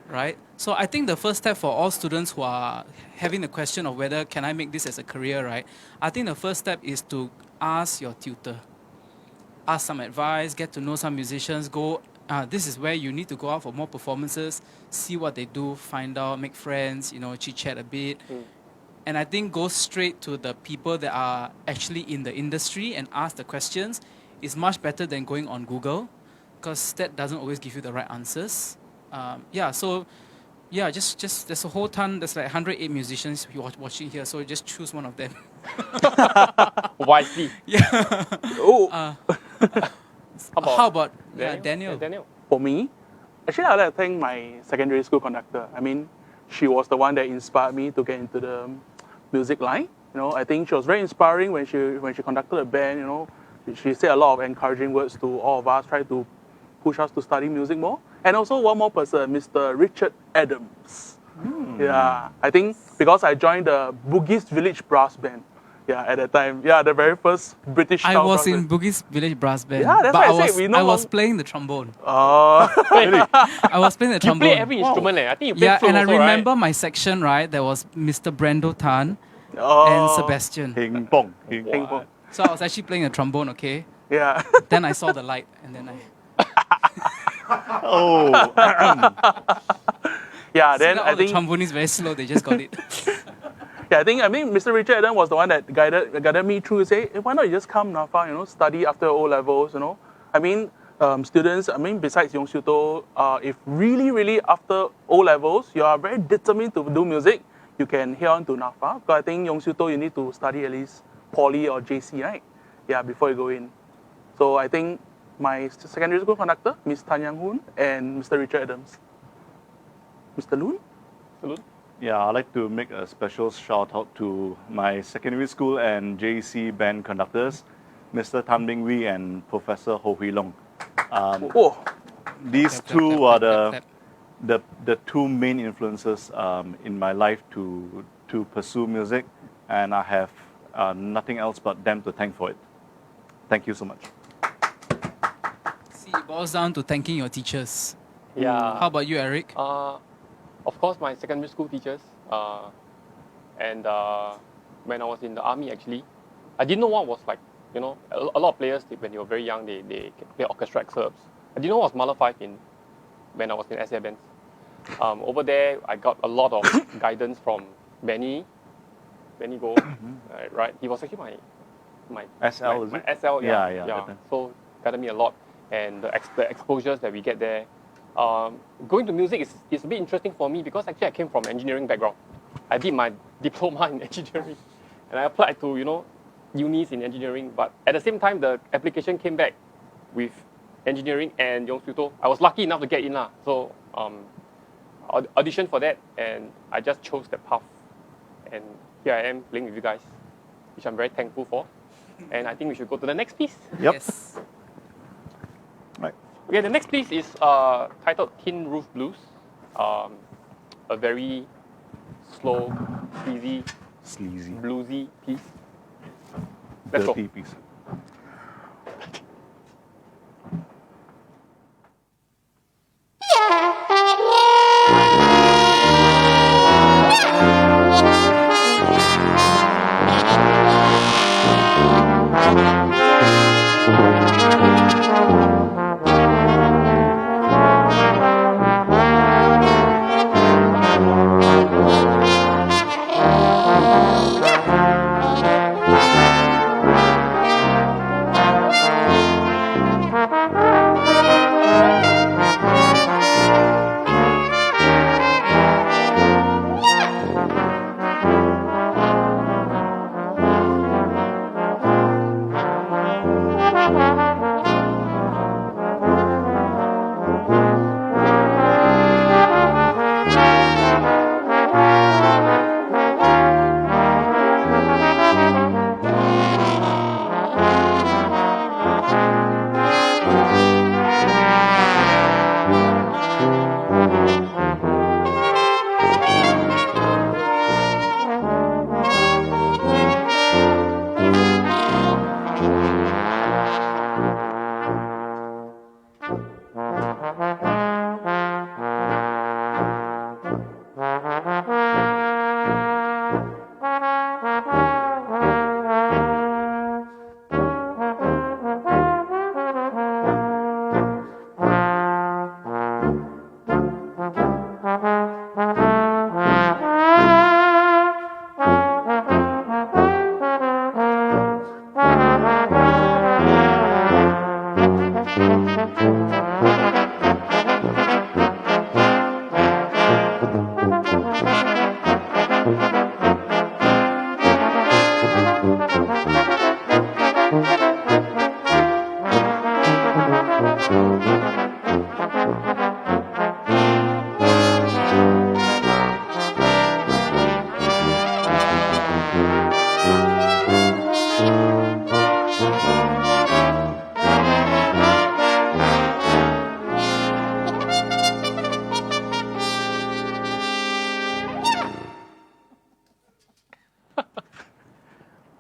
Right? So I think the first step for all students who are having the question of whether can I make this as a career, right? I think the first step is to ask your tutor. Ask some advice, get to know some musicians, this is where you need to go out for more performances, see what they do, find out, make friends, chit-chat a bit. And I think go straight to the people that are actually in the industry and ask the questions is much better than going on Google, because that doesn't always give you the right answers. Just there's a whole ton, there's like 108 musicians watching here, so just choose one of them. Wisely. Yeah. Oh, How about Daniel? Daniel? for me, actually, I'd like to thank my secondary school conductor. I mean, she was the one that inspired me to get into the music line. I think she was very inspiring when she conducted a band. She said a lot of encouraging words to all of us, try to push us to study music more. And also one more person, Mr. Richard Adams. Yeah, I think because I joined the Bugis Village Brass Band. Yeah, at that time. Yeah, the very first British I style was brass in band. Bugis Village Brass Band. Yeah, that's but why I said we no I was long- playing the trombone. Really? I was playing the You trombone. play every instrument, I think you play Yeah, flute and I also, remember right? my section, right? There was Mr. Brando Tan Oh, and Sebastian. Ping pong. Ping Ping pong. pong. So I was actually playing a trombone, okay? Yeah. Then I saw the light, and then Oh. Yeah, then all I the think trombonists very slow, they just got it. yeah, I think Mr. Richard Adam was the one that guided me through. Say, hey, why not you just come NAFA, study after O levels, I mean, students. I mean, besides Yong Siu To, if really after O levels you are very determined to do music, you can head on to NAFA. Because I think Yong Siu To you need to study at least Poly or JC, right? Yeah, before you go in. So I think my secondary school conductor, Miss Tan Yang Hoon, and Mr. Richard Adams. Mr. Loon? Salute. Yeah, I'd like to make a special shout out to my secondary school and JC band conductors, Mr. Tan Bing Wee and Professor Ho Hui Long. Oh, These Clap, clap, two clap, are clap, clap. the two main influences in my life to pursue music, and I have nothing else but them to thank for it. Thank you so much. See, it boils down to thanking your teachers. Yeah. How about you, Eric? Of course, my secondary school teachers. And when I was in the army, actually, I didn't know what was like, a lot of players, when they were very young, they play orchestra excerpts. I didn't know what was Mahler 5 when I was in SAF bands. Over there, I got a lot of guidance from Benny Go, right? He was actually my SL, is my it? SL, Yeah, yeah. that time. So guided me a lot, and the exposures that we get there. Going to music is a bit interesting for me because actually I came from engineering background. I did my diploma in engineering, and I applied to unis in engineering. But at the same time, the application came back with engineering and Yong Siu To. I was lucky enough to get in, so auditioned for that, and I just chose that path. And here I am playing with you guys, which I'm very thankful for. And I think we should go to the next piece. Yep. Yes. Right. Okay, the next piece is titled Tin Roof Blues. A very slow, easy, Sleazy. bluesy piece. Let's go. Dirty piece.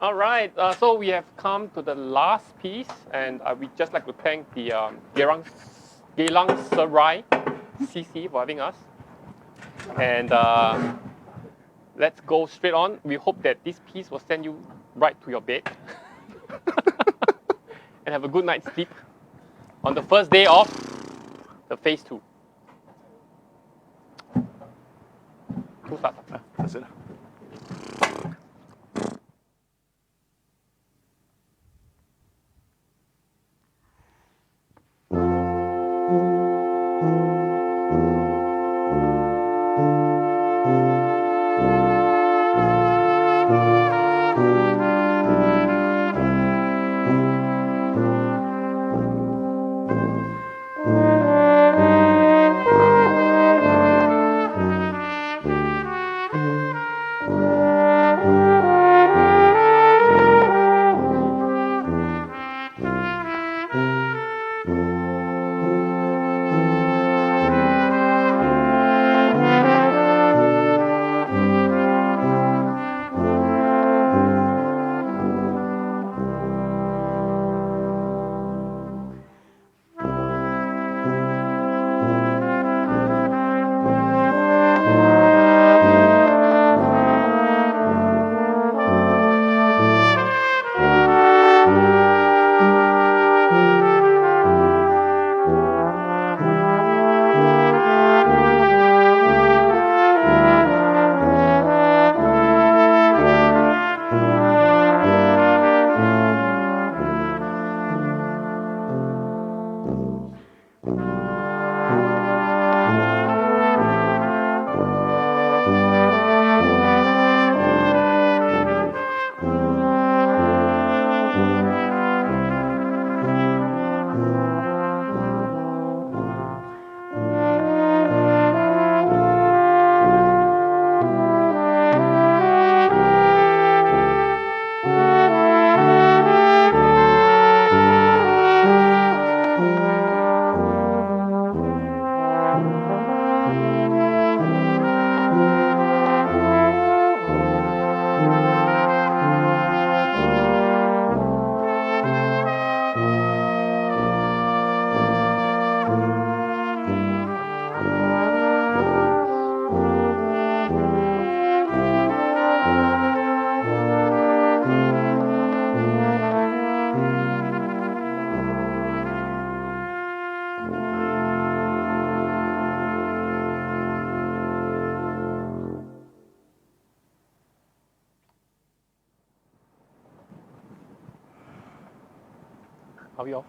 All right, so we have come to the last piece, and we just like to thank the Geylang Serai CC for having us. And let's go straight on. We hope that this piece will send you right to your bed and have a good night's sleep on the first day of the phase 2. Who starts? That's it. Are we off?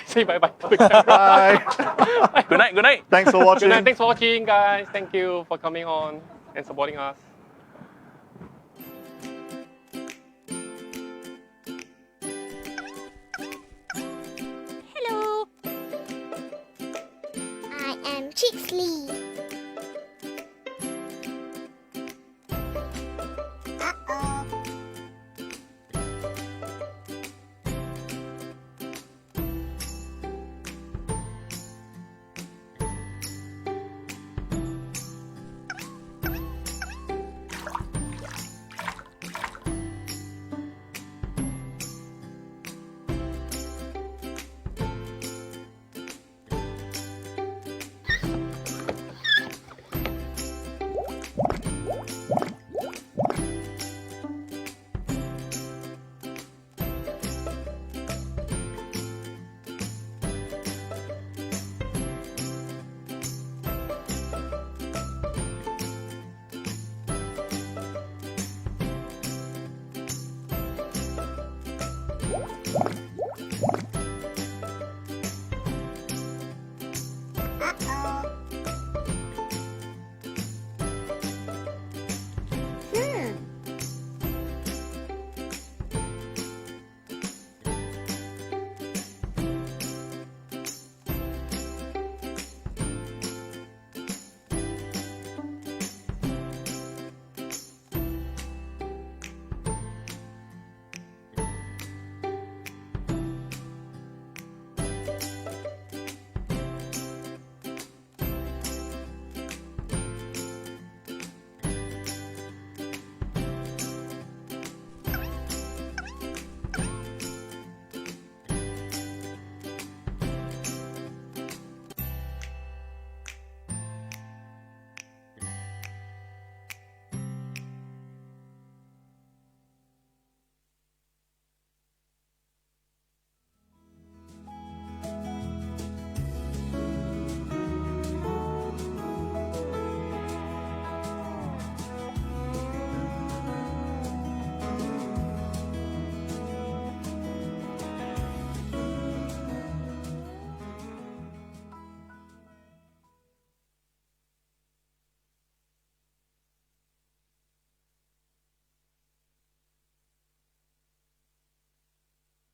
Say bye-bye to the camera. Bye. Good night, good night. Thanks for Good watching. night. Thanks for watching, guys. Thank you for coming on and supporting us. Hello. I am Chicks Lee.